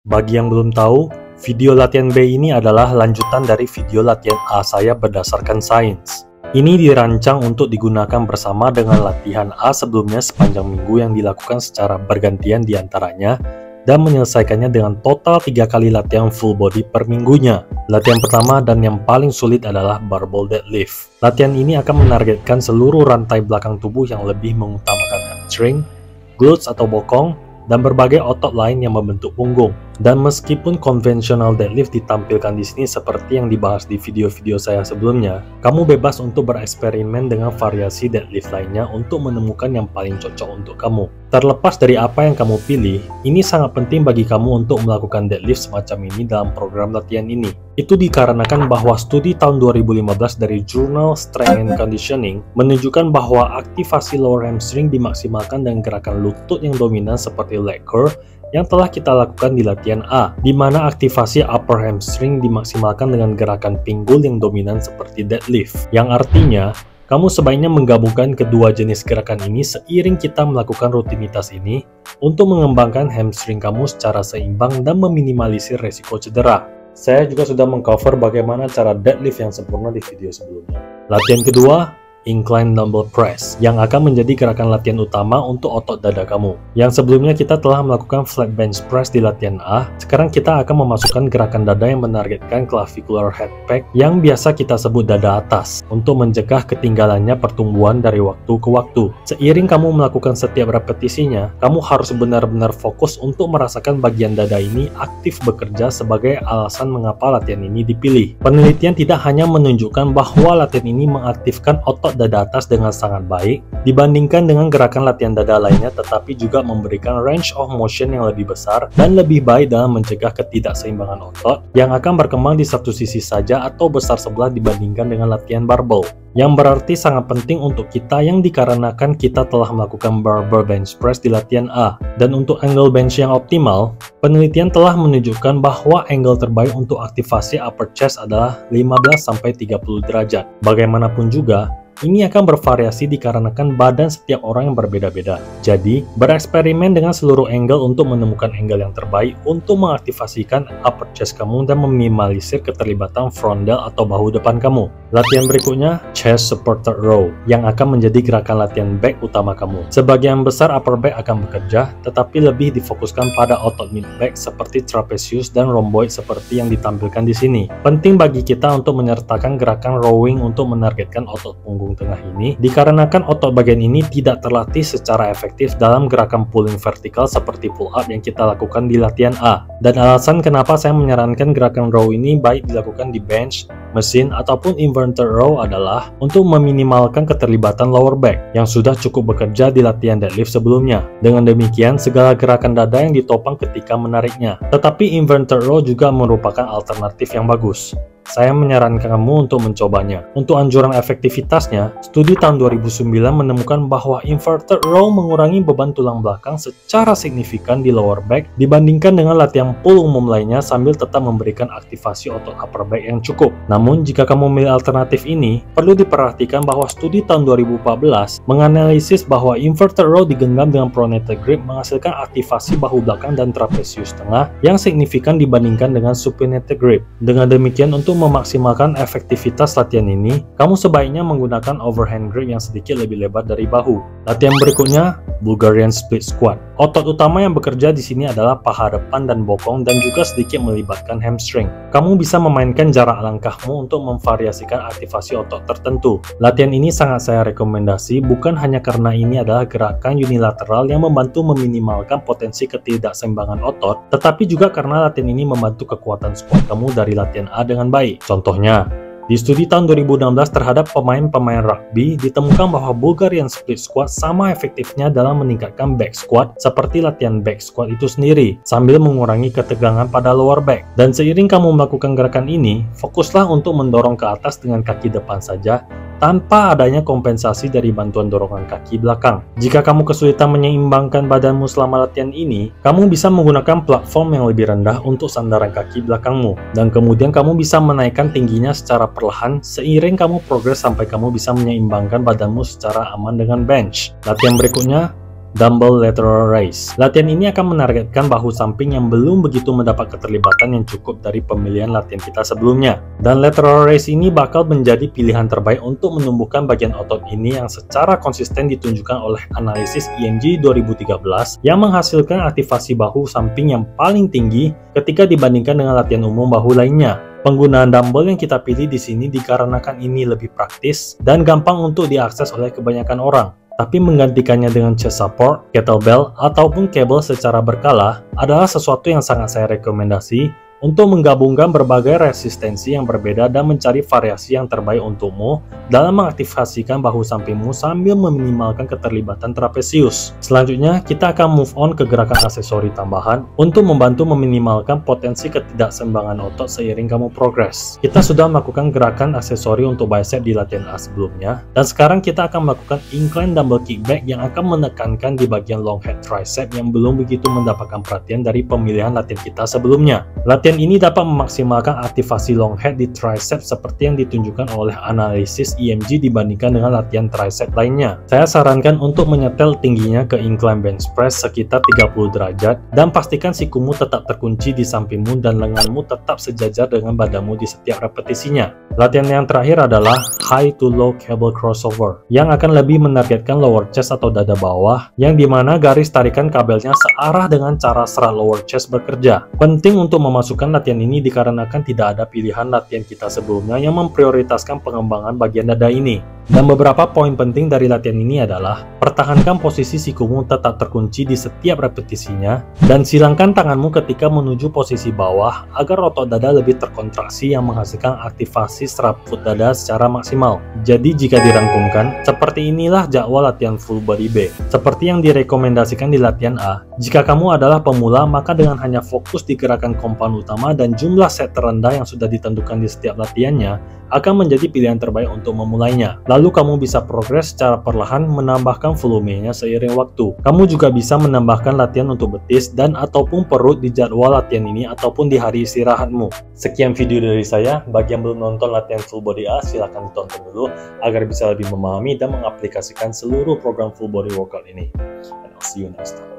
Bagi yang belum tahu, video latihan B ini adalah lanjutan dari video latihan A saya berdasarkan sains. Ini dirancang untuk digunakan bersama dengan latihan A sebelumnya sepanjang minggu yang dilakukan secara bergantian di antaranya dan menyelesaikannya dengan total 3 kali latihan full body per minggunya. Latihan pertama dan yang paling sulit adalah barbell deadlift. Latihan ini akan menargetkan seluruh rantai belakang tubuh yang lebih mengutamakan hamstring, glutes atau bokong, dan berbagai otot lain yang membentuk punggung. Dan meskipun konvensional deadlift ditampilkan di sini seperti yang dibahas di video-video saya sebelumnya, kamu bebas untuk bereksperimen dengan variasi deadlift lainnya untuk menemukan yang paling cocok untuk kamu. Terlepas dari apa yang kamu pilih, ini sangat penting bagi kamu untuk melakukan deadlift semacam ini dalam program latihan ini. Itu dikarenakan bahwa studi tahun 2015 dari Journal Strength and Conditioning menunjukkan bahwa aktivasi lower hamstring dimaksimalkan dengan gerakan lutut yang dominan seperti leg curl yang telah kita lakukan di latihan A, di mana aktivasi upper hamstring dimaksimalkan dengan gerakan pinggul yang dominan seperti deadlift, yang artinya kamu sebaiknya menggabungkan kedua jenis gerakan ini seiring kita melakukan rutinitas ini untuk mengembangkan hamstring kamu secara seimbang dan meminimalisir resiko cedera. Saya juga sudah mengcover bagaimana cara deadlift yang sempurna di video sebelumnya. Latihan kedua, incline dumbbell press, yang akan menjadi gerakan latihan utama untuk otot dada kamu. Yang sebelumnya kita telah melakukan flat bench press di latihan A, sekarang kita akan memasukkan gerakan dada yang menargetkan clavicular head pec yang biasa kita sebut dada atas, untuk mencegah ketinggalannya pertumbuhan dari waktu ke waktu. Seiring kamu melakukan setiap repetisinya, kamu harus benar-benar fokus untuk merasakan bagian dada ini aktif bekerja sebagai alasan mengapa latihan ini dipilih. Penelitian tidak hanya menunjukkan bahwa latihan ini mengaktifkan otot dada atas dengan sangat baik dibandingkan dengan gerakan latihan dada lainnya, tetapi juga memberikan range of motion yang lebih besar dan lebih baik dalam mencegah ketidakseimbangan otot yang akan berkembang di satu sisi saja atau besar sebelah dibandingkan dengan latihan barbell, yang berarti sangat penting untuk kita yang dikarenakan kita telah melakukan barbell bench press di latihan A. Dan untuk angle bench yang optimal, penelitian telah menunjukkan bahwa angle terbaik untuk aktivasi upper chest adalah 15-30 derajat. Bagaimanapun juga, ini akan bervariasi dikarenakan badan setiap orang yang berbeda-beda. Jadi, bereksperimen dengan seluruh angle untuk menemukan angle yang terbaik untuk mengaktifasikan upper chest kamu dan meminimalisir keterlibatan front delt atau bahu depan kamu. Latihan berikutnya, chest supported row, yang akan menjadi gerakan latihan back utama kamu. Sebagian besar upper back akan bekerja, tetapi lebih difokuskan pada otot mid back seperti trapezius dan rhomboid seperti yang ditampilkan di sini. Penting bagi kita untuk menyertakan gerakan rowing untuk menargetkan otot punggung tengah ini, dikarenakan otot bagian ini tidak terlatih secara efektif dalam gerakan pulling vertikal seperti pull up yang kita lakukan di latihan A. Dan alasan kenapa saya menyarankan gerakan row ini baik dilakukan di bench, mesin, ataupun inverted row adalah untuk meminimalkan keterlibatan lower back yang sudah cukup bekerja di latihan deadlift sebelumnya. Dengan demikian, segala gerakan dada yang ditopang ketika menariknya. Tetapi inverted row juga merupakan alternatif yang bagus. Saya menyarankan kamu untuk mencobanya. Untuk anjuran efektivitasnya, studi tahun 2009 menemukan bahwa inverted row mengurangi beban tulang belakang secara signifikan di lower back dibandingkan dengan latihan pull umum lainnya sambil tetap memberikan aktivasi otot upper back yang cukup. Namun, jika kamu memilih alternatif ini, perlu diperhatikan bahwa studi tahun 2014 menganalisis bahwa inverted row digenggam dengan pronated grip menghasilkan aktivasi bahu belakang dan trapezius tengah yang signifikan dibandingkan dengan supinated grip. Dengan demikian, untuk memaksimalkan efektivitas latihan ini, kamu sebaiknya menggunakan overhand grip yang sedikit lebih lebar dari bahu. Latihan berikutnya, Bulgarian split squat. Otot utama yang bekerja di sini adalah paha depan dan bokong dan juga sedikit melibatkan hamstring. Kamu bisa memainkan jarak langkahmu untuk memvariasikan aktivasi otot tertentu. Latihan ini sangat saya rekomendasi bukan hanya karena ini adalah gerakan unilateral yang membantu meminimalkan potensi ketidakseimbangan otot, tetapi juga karena latihan ini membantu kekuatan squat kamu dari latihan A dengan baik. Contohnya, di studi tahun 2016 terhadap pemain-pemain rugby, ditemukan bahwa Bulgarian split squat sama efektifnya dalam meningkatkan back squat seperti latihan back squat itu sendiri, sambil mengurangi ketegangan pada lower back. Dan seiring kamu melakukan gerakan ini, fokuslah untuk mendorong ke atas dengan kaki depan saja, tanpa adanya kompensasi dari bantuan dorongan kaki belakang. Jika kamu kesulitan menyeimbangkan badanmu selama latihan ini, kamu bisa menggunakan platform yang lebih rendah untuk sandaran kaki belakangmu, dan kemudian kamu bisa menaikkan tingginya secara perlahan seiring kamu progres sampai kamu bisa menyeimbangkan badanmu secara aman dengan bench. Latihan berikutnya, dumbbell lateral raise. Latihan ini akan menargetkan bahu samping yang belum begitu mendapat keterlibatan yang cukup dari pemilihan latihan kita sebelumnya. Dan lateral raise ini bakal menjadi pilihan terbaik untuk menumbuhkan bagian otot ini yang secara konsisten ditunjukkan oleh analisis EMG 2013 yang menghasilkan aktivasi bahu samping yang paling tinggi ketika dibandingkan dengan latihan umum bahu lainnya. Penggunaan dumbbell yang kita pilih di sini dikarenakan ini lebih praktis dan gampang untuk diakses oleh kebanyakan orang. Tapi menggantikannya dengan chest support, kettlebell, ataupun kabel secara berkala adalah sesuatu yang sangat saya rekomendasi untuk menggabungkan berbagai resistensi yang berbeda dan mencari variasi yang terbaik untukmu dalam mengaktifasikan bahu sampingmu sambil meminimalkan keterlibatan trapesius. Selanjutnya, kita akan move on ke gerakan aksesori tambahan untuk membantu meminimalkan potensi ketidakseimbangan otot seiring kamu progres. Kita sudah melakukan gerakan aksesori untuk bicep di latihan A sebelumnya, dan sekarang kita akan melakukan incline dumbbell kickback yang akan menekankan di bagian long head tricep yang belum begitu mendapatkan perhatian dari pemilihan latihan kita sebelumnya. Latihan ini dapat memaksimalkan aktivasi long head di tricep seperti yang ditunjukkan oleh analisis EMG dibandingkan dengan latihan tricep lainnya. Saya sarankan untuk menyetel tingginya ke incline bench press sekitar 30 derajat dan pastikan sikumu tetap terkunci di sampingmu dan lenganmu tetap sejajar dengan badanmu di setiap repetisinya. Latihan yang terakhir adalah high to low cable crossover yang akan lebih menargetkan lower chest atau dada bawah, yang dimana garis tarikan kabelnya searah dengan cara serat lower chest bekerja. Penting untuk memasukkan latihan ini dikarenakan tidak ada pilihan latihan kita sebelumnya yang memprioritaskan pengembangan bagian dada ini. Dan beberapa poin penting dari latihan ini adalah pertahankan posisi sikumu tetap terkunci di setiap repetisinya dan silangkan tanganmu ketika menuju posisi bawah agar otot dada lebih terkontraksi yang menghasilkan aktivasi strap foot dada secara maksimal. Jadi jika dirangkumkan, seperti inilah jadwal latihan full body B. Seperti yang direkomendasikan di latihan A, jika kamu adalah pemula maka dengan hanya fokus di gerakan compound utama dan jumlah set terendah yang sudah ditentukan di setiap latihannya akan menjadi pilihan terbaik untuk memulainya. Lalu kamu bisa progres secara perlahan menambahkan volumenya seiring waktu. Kamu juga bisa menambahkan latihan untuk betis dan ataupun perut di jadwal latihan ini ataupun di hari istirahatmu. Sekian video dari saya. Bagi yang belum nonton latihan full body A, silahkan ditonton dulu agar bisa lebih memahami dan mengaplikasikan seluruh program full body workout ini. And I'll see you next time.